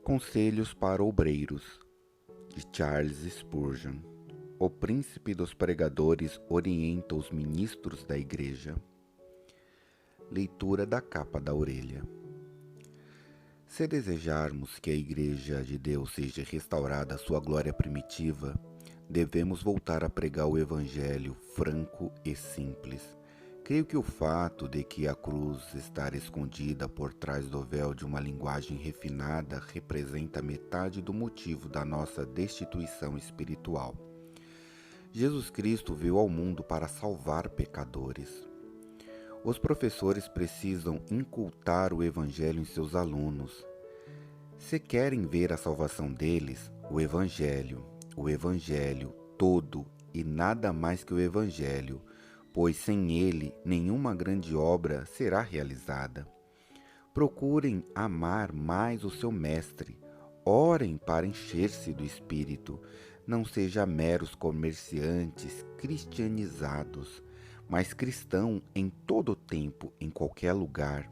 Conselhos para Obreiros, de Charles Spurgeon. O príncipe dos pregadores orienta os ministros da igreja. Leitura da capa da orelha. Se desejarmos que a igreja de Deus seja restaurada à sua glória primitiva, devemos voltar a pregar o evangelho franco e simples. Creio que o fato de que a cruz estar escondida por trás do véu de uma linguagem refinada representa metade do motivo da nossa destituição espiritual. Jesus Cristo veio ao mundo para salvar pecadores. Os professores precisam incultar o Evangelho em seus alunos. Se querem ver a salvação deles, o Evangelho todo e nada mais que o Evangelho, pois sem ele nenhuma grande obra será realizada. Procurem amar mais o seu mestre, orem para encher-se do Espírito, não sejam meros comerciantes cristianizados, mas cristão em todo o tempo, em qualquer lugar.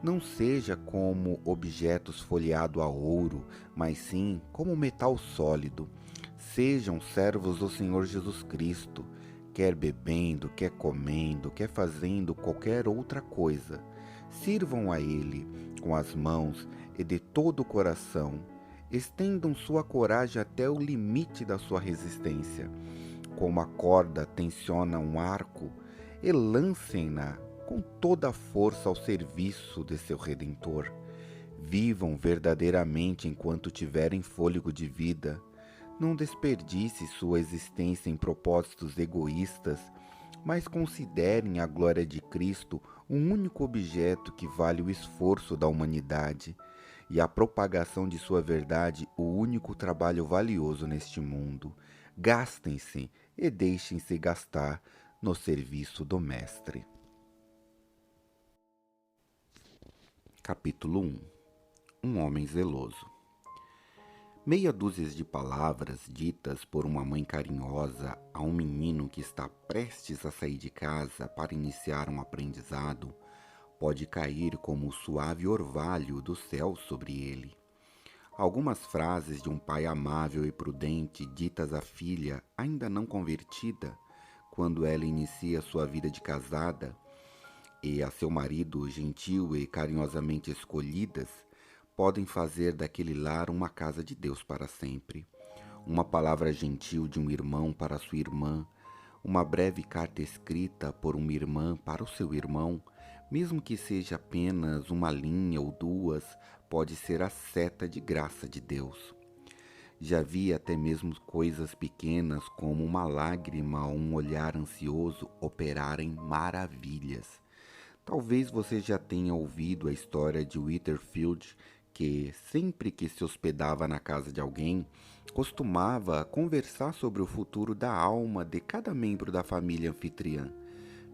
Não seja como objetos folheados a ouro, mas sim como metal sólido. Sejam servos do Senhor Jesus Cristo, quer bebendo, quer comendo, quer fazendo qualquer outra coisa. Sirvam a Ele com as mãos e de todo o coração. Estendam sua coragem até o limite da sua resistência. Como a corda tensiona um arco, e lancem-na com toda a força ao serviço de seu Redentor. Vivam verdadeiramente enquanto tiverem fôlego de vida. Não desperdice sua existência em propósitos egoístas, mas considerem a glória de Cristo um único objeto que vale o esforço da humanidade e a propagação de sua verdade o único trabalho valioso neste mundo. Gastem-se e deixem-se gastar no serviço do Mestre. Capítulo 1. Um homem zeloso. Meia dúzia de palavras ditas por uma mãe carinhosa a um menino que está prestes a sair de casa para iniciar um aprendizado pode cair como o suave orvalho do céu sobre ele. Algumas frases de um pai amável e prudente ditas à filha ainda não convertida, quando ela inicia sua vida de casada, e a seu marido gentil e carinhosamente escolhidas, podem fazer daquele lar uma casa de Deus para sempre. Uma palavra gentil de um irmão para sua irmã, uma breve carta escrita por uma irmã para o seu irmão, mesmo que seja apenas uma linha ou duas, pode ser a seta de graça de Deus. Já vi até mesmo coisas pequenas como uma lágrima ou um olhar ansioso operarem maravilhas. Talvez você já tenha ouvido a história de Whitfield, que, sempre que se hospedava na casa de alguém, costumava conversar sobre o futuro da alma de cada membro da família anfitriã,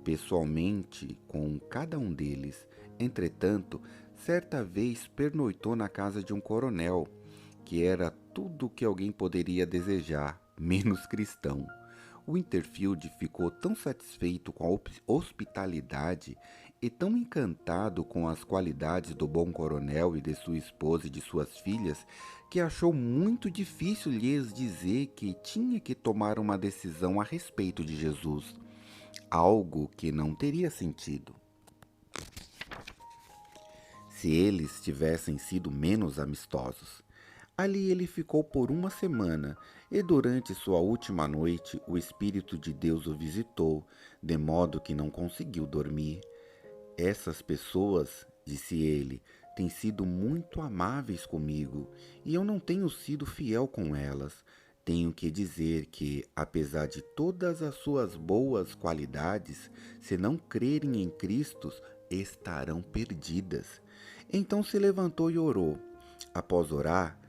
pessoalmente com cada um deles. Entretanto, certa vez pernoitou na casa de um coronel, que era tudo o que alguém poderia desejar, menos cristão. Winterfield ficou tão satisfeito com a hospitalidade e tão encantado com as qualidades do bom coronel e de sua esposa e de suas filhas, que achou muito difícil lhes dizer que tinha que tomar uma decisão a respeito de Jesus, algo que não teria sentido se eles tivessem sido menos amistosos. Ali ele ficou por uma semana, e durante sua última noite o Espírito de Deus o visitou, de modo que não conseguiu dormir. Essas pessoas, disse ele, têm sido muito amáveis comigo, e eu não tenho sido fiel com elas. Tenho que dizer que, apesar de todas as suas boas qualidades, se não crerem em Cristo, estarão perdidas. Então se levantou e orou. Após orar,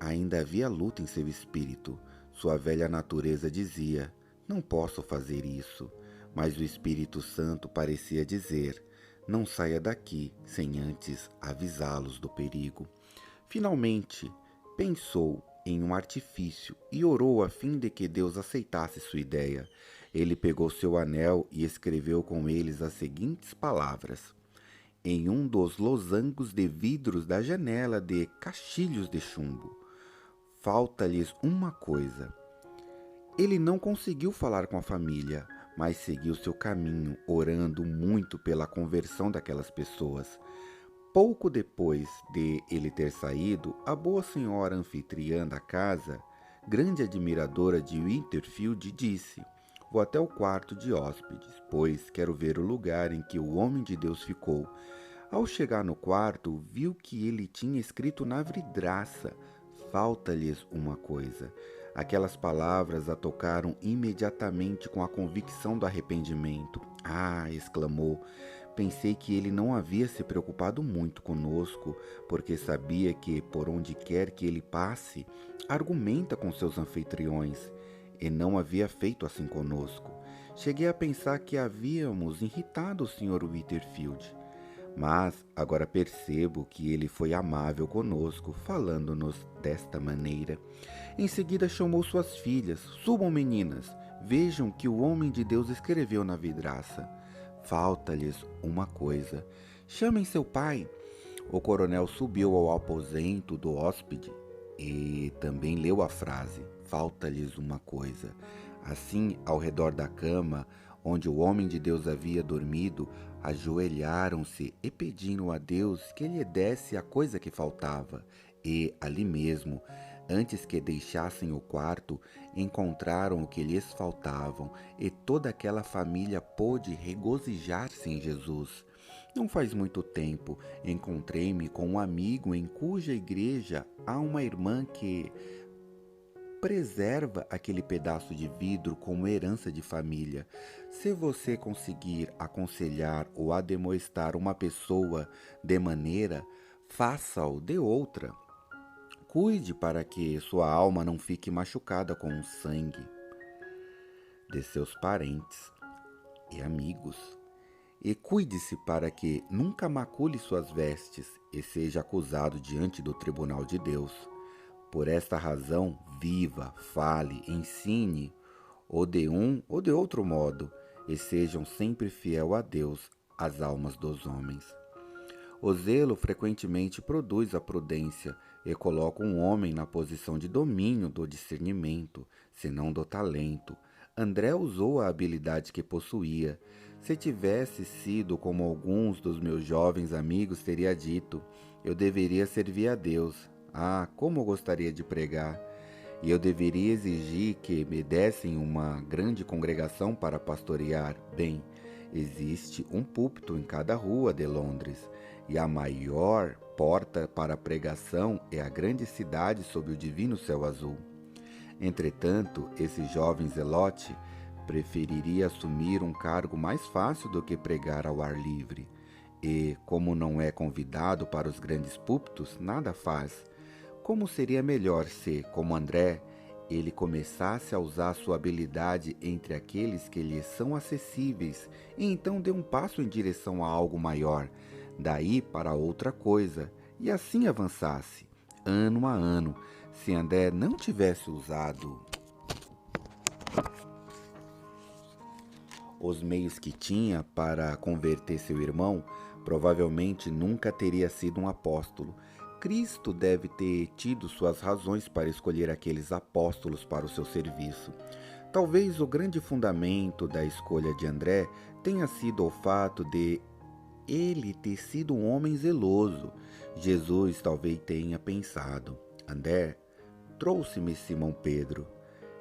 ainda havia luta em seu espírito. Sua velha natureza dizia: não posso fazer isso. Mas o Espírito Santo parecia dizer: não saia daqui sem antes avisá-los do perigo. Finalmente, pensou em um artifício e orou a fim de que Deus aceitasse sua ideia. Ele pegou seu anel e escreveu com eles as seguintes palavras: em um dos losangos de vidros da janela de caixilhos de chumbo. Falta-lhes uma coisa. Ele não conseguiu falar com a família, mas seguiu seu caminho, orando muito pela conversão daquelas pessoas. Pouco depois de ele ter saído, a boa senhora anfitriã da casa, grande admiradora de Winterfield, disse: "Vou até o quarto de hóspedes, pois quero ver o lugar em que o homem de Deus ficou." Ao chegar no quarto, viu que ele tinha escrito na vidraça: "Falta-lhes uma coisa." Aquelas palavras a tocaram imediatamente com a convicção do arrependimento. "Ah!" exclamou. "Pensei que ele não havia se preocupado muito conosco, porque sabia que, por onde quer que ele passe, argumenta com seus anfitriões, e não havia feito assim conosco. Cheguei a pensar que havíamos irritado o Sr. Winterfield. Mas agora percebo que ele foi amável conosco, falando-nos desta maneira." Em seguida chamou suas filhas: "Subam, meninas, vejam que o homem de Deus escreveu na vidraça. Falta-lhes uma coisa. Chamem seu pai." O coronel subiu ao aposento do hóspede e também leu a frase: "Falta-lhes uma coisa." Assim, ao redor da cama, onde o homem de Deus havia dormido, ajoelharam-se e pediram a Deus que lhe desse a coisa que faltava. E, ali mesmo, antes que deixassem o quarto, encontraram o que lhes faltava, e toda aquela família pôde regozijar-se em Jesus. Não faz muito tempo, encontrei-me com um amigo em cuja igreja há uma irmã que preserva aquele pedaço de vidro como herança de família. Se você conseguir aconselhar ou admoestar uma pessoa de maneira, faça-o de outra. Cuide para que sua alma não fique machucada com o sangue de seus parentes e amigos. E cuide-se para que nunca macule suas vestes e seja acusado diante do tribunal de Deus. Por esta razão, viva, fale, ensine, ou de um ou de outro modo, e sejam sempre fiel a Deus, as almas dos homens. O zelo frequentemente produz a prudência e coloca um homem na posição de domínio do discernimento, se não do talento. André usou a habilidade que possuía. Se tivesse sido como alguns dos meus jovens amigos, teria dito: "Eu deveria servir a Deus. Ah, como eu gostaria de pregar! E eu deveria exigir que me dessem uma grande congregação para pastorear. Bem, existe um púlpito em cada rua de Londres, e a maior porta para a pregação é a grande cidade sob o divino céu azul." Entretanto, esse jovem zelote preferiria assumir um cargo mais fácil do que pregar ao ar livre. E, como não é convidado para os grandes púlpitos, nada faz. Como seria melhor se, como André, ele começasse a usar sua habilidade entre aqueles que lhe são acessíveis e então dê um passo em direção a algo maior, daí para outra coisa, e assim avançasse, ano a ano. Se André não tivesse usado os meios que tinha para converter seu irmão, provavelmente nunca teria sido um apóstolo. Cristo deve ter tido suas razões para escolher aqueles apóstolos para o seu serviço. Talvez o grande fundamento da escolha de André tenha sido o fato de ele ter sido um homem zeloso. Jesus talvez tenha pensado: "André trouxe-me Simão Pedro.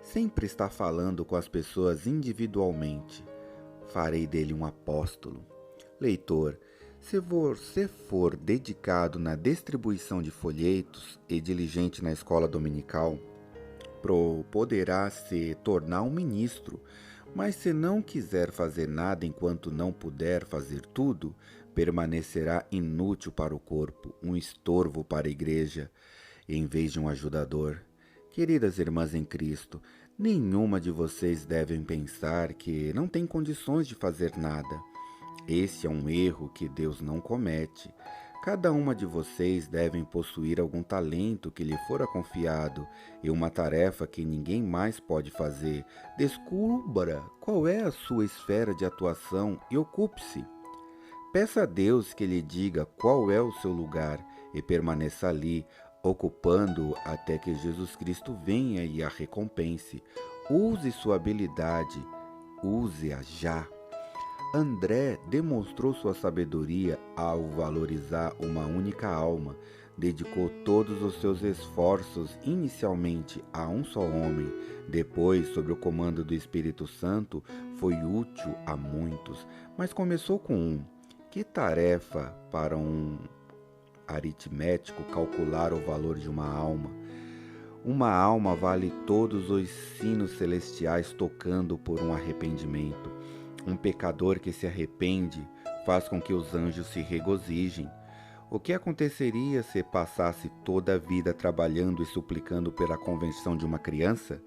Sempre está falando com as pessoas individualmente. Farei dele um apóstolo." Leitor, se você for dedicado na distribuição de folhetos e diligente na escola dominical, poderá se tornar um ministro. Mas se não quiser fazer nada enquanto não puder fazer tudo, permanecerá inútil para o corpo, um estorvo para a igreja, em vez de um ajudador. Queridas irmãs em Cristo, nenhuma de vocês devem pensar que não tem condições de fazer nada. Esse é um erro que Deus não comete. Cada uma de vocês deve possuir algum talento que lhe fora confiado e uma tarefa que ninguém mais pode fazer. Descubra qual é a sua esfera de atuação e ocupe-se. Peça a Deus que lhe diga qual é o seu lugar e permaneça ali, ocupando-o até que Jesus Cristo venha e a recompense. Use sua habilidade, use-a já. André demonstrou sua sabedoria ao valorizar uma única alma. Dedicou todos os seus esforços inicialmente a um só homem. Depois, sob o comando do Espírito Santo, foi útil a muitos, mas começou com um. Que tarefa para um aritmético calcular o valor de uma alma? Uma alma vale todos os sinos celestiais tocando por um arrependimento. Um pecador que se arrepende faz com que os anjos se regozijem. O que aconteceria se passasse toda a vida trabalhando e suplicando pela conversão de uma criança?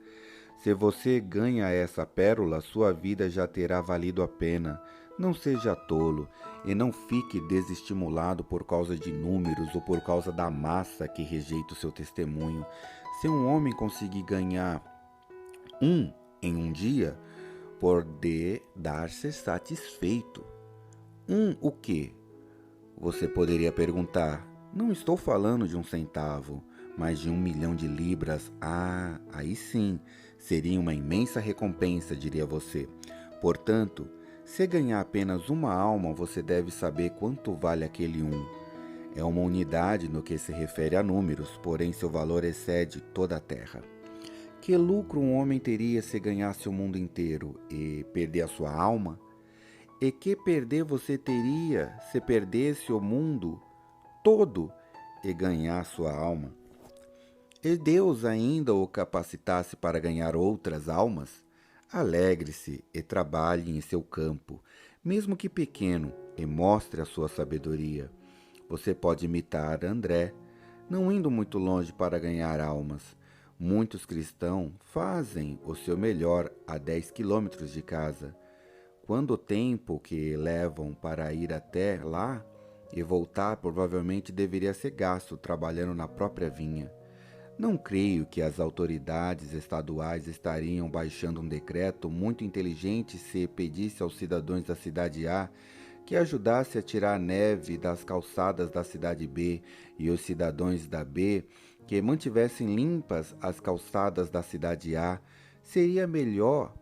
Se você ganha essa pérola, sua vida já terá valido a pena. Não seja tolo e não fique desestimulado por causa de números ou por causa da massa que rejeita o seu testemunho. Se um homem conseguir ganhar um em um dia, pode dar-se satisfeito. O quê? Você poderia perguntar. Não estou falando de 1 centavo, mas de 1 milhão de libras. Ah, aí sim, seria uma imensa recompensa, diria você. Portanto, se ganhar apenas uma alma, você deve saber quanto vale aquele um. É uma unidade no que se refere a números, porém seu valor excede toda a terra. Que lucro um homem teria se ganhasse o mundo inteiro e perder a sua alma? E que perder você teria se perdesse o mundo todo e ganhar sua alma? E Deus ainda o capacitasse para ganhar outras almas? Alegre-se e trabalhe em seu campo, mesmo que pequeno, e mostre a sua sabedoria. Você pode imitar André, não indo muito longe para ganhar almas. Muitos cristãos fazem o seu melhor a 10 quilômetros de casa. Quando o tempo que levam para ir até lá e voltar provavelmente deveria ser gasto trabalhando na própria vinha. Não creio que as autoridades estaduais estariam baixando um decreto muito inteligente se pedisse aos cidadãos da cidade A que ajudasse a tirar a neve das calçadas da cidade B e os cidadãos da B que mantivessem limpas as calçadas da cidade A. Seria melhor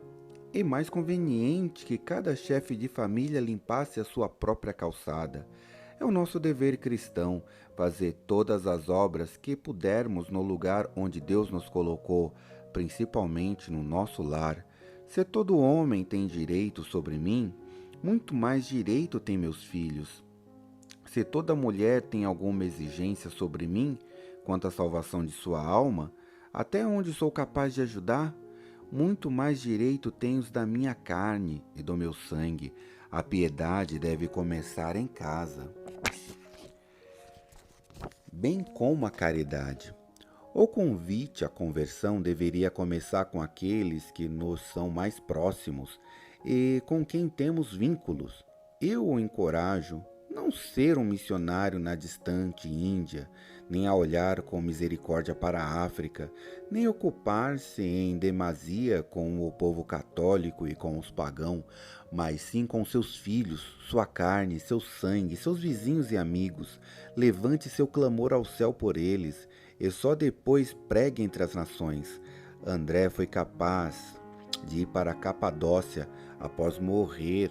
e mais conveniente que cada chefe de família limpasse a sua própria calçada. É o nosso dever cristão fazer todas as obras que pudermos no lugar onde Deus nos colocou, principalmente no nosso lar. Se todo homem tem direito sobre mim, muito mais direito têm meus filhos. Se toda mulher tem alguma exigência sobre mim, quanto à salvação de sua alma, até onde sou capaz de ajudar, muito mais direito tenho os da minha carne e do meu sangue. A piedade deve começar em casa, bem como a caridade. O convite à conversão deveria começar com aqueles que nos são mais próximos e com quem temos vínculos. Eu o encorajo não ser um missionário na distante Índia, nem a olhar com misericórdia para a África, nem ocupar-se em demasia com o povo católico e com os pagãos, mas sim com seus filhos, sua carne, seu sangue, seus vizinhos e amigos. Levante seu clamor ao céu por eles, e só depois pregue entre as nações. André foi capaz de ir para a Capadócia após morrer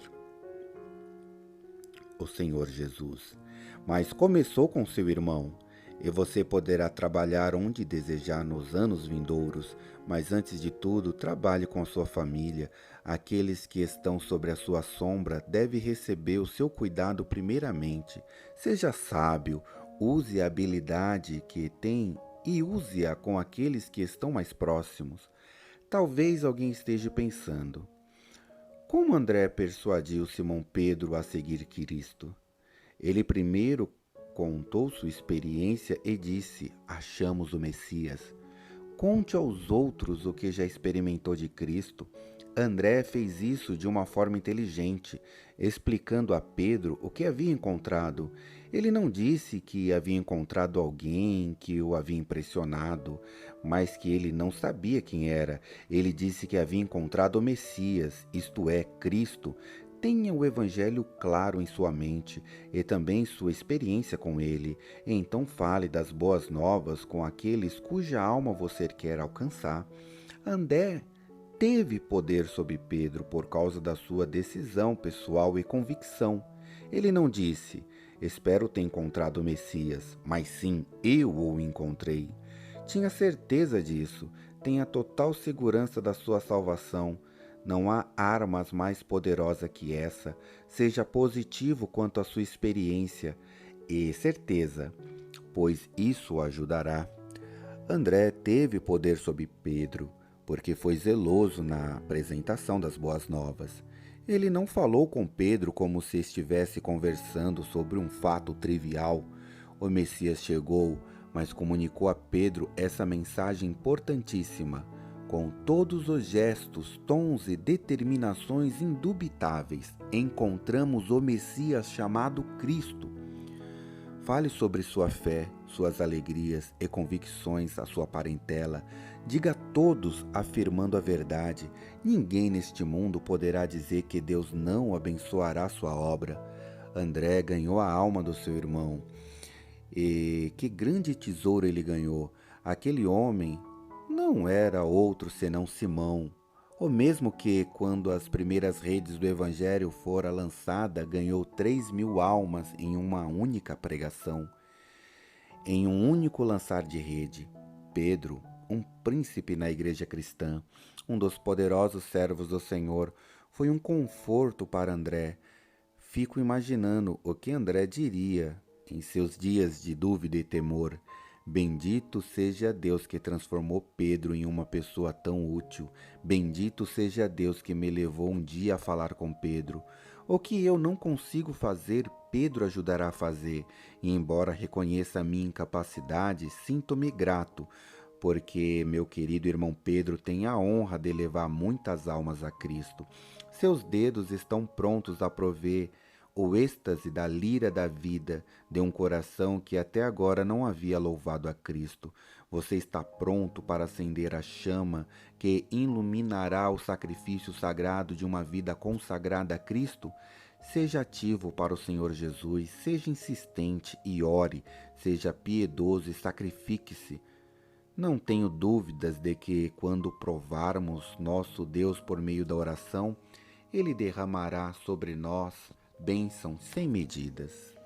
o Senhor Jesus. Mas começou com seu irmão, e você poderá trabalhar onde desejar nos anos vindouros, mas antes de tudo, trabalhe com a sua família. Aqueles que estão sobre a sua sombra devem receber o seu cuidado primeiramente. Seja sábio, use a habilidade que tem e use-a com aqueles que estão mais próximos. Talvez alguém esteja pensando: como André persuadiu Simão Pedro a seguir Cristo? Ele primeiro contou sua experiência e disse: achamos o Messias. Conte aos outros o que já experimentou de Cristo. André fez isso de uma forma inteligente, explicando a Pedro o que havia encontrado. Ele não disse que havia encontrado alguém que o havia impressionado, mas que ele não sabia quem era. Ele disse que havia encontrado o Messias, isto é, Cristo. Tenha o Evangelho claro em sua mente e também sua experiência com ele, e então fale das boas novas com aqueles cuja alma você quer alcançar. André teve poder sobre Pedro por causa da sua decisão pessoal e convicção. Ele não disse: espero ter encontrado o Messias, mas sim, eu o encontrei. Tinha certeza disso, tenha total segurança da sua salvação. Não há armas mais poderosa que essa. Seja positivo quanto à sua experiência e certeza, pois isso o ajudará. André teve poder sobre Pedro, porque foi zeloso na apresentação das boas novas. Ele não falou com Pedro como se estivesse conversando sobre um fato trivial. O Messias chegou, mas comunicou a Pedro essa mensagem importantíssima, com todos os gestos, tons e determinações indubitáveis. Encontramos o Messias chamado Cristo. Fale sobre sua fé, suas alegrias e convicções à sua parentela. Diga a todos afirmando a verdade. Ninguém neste mundo poderá dizer que Deus não abençoará sua obra. André ganhou a alma do seu irmão. E que grande tesouro ele ganhou! Aquele homem não era outro senão Simão, o mesmo que, quando as primeiras redes do Evangelho fora lançada, ganhou 3.000 almas em uma única pregação, em um único lançar de rede. Pedro, um príncipe na igreja cristã, um dos poderosos servos do Senhor, foi um conforto para André. Fico imaginando o que André diria em seus dias de dúvida e temor. Bendito seja Deus que transformou Pedro em uma pessoa tão útil. Bendito seja Deus que me levou um dia a falar com Pedro. O que eu não consigo fazer, Pedro ajudará a fazer. E embora reconheça a minha incapacidade, sinto-me grato, porque meu querido irmão Pedro tem a honra de levar muitas almas a Cristo. Seus dedos estão prontos a prover o êxtase da lira da vida de um coração que até agora não havia louvado a Cristo. Você está pronto para acender a chama que iluminará o sacrifício sagrado de uma vida consagrada a Cristo? Seja ativo para o Senhor Jesus, seja insistente e ore, seja piedoso e sacrifique-se. Não tenho dúvidas de que, quando provarmos nosso Deus por meio da oração, Ele derramará sobre nós bênçãos sem medidas.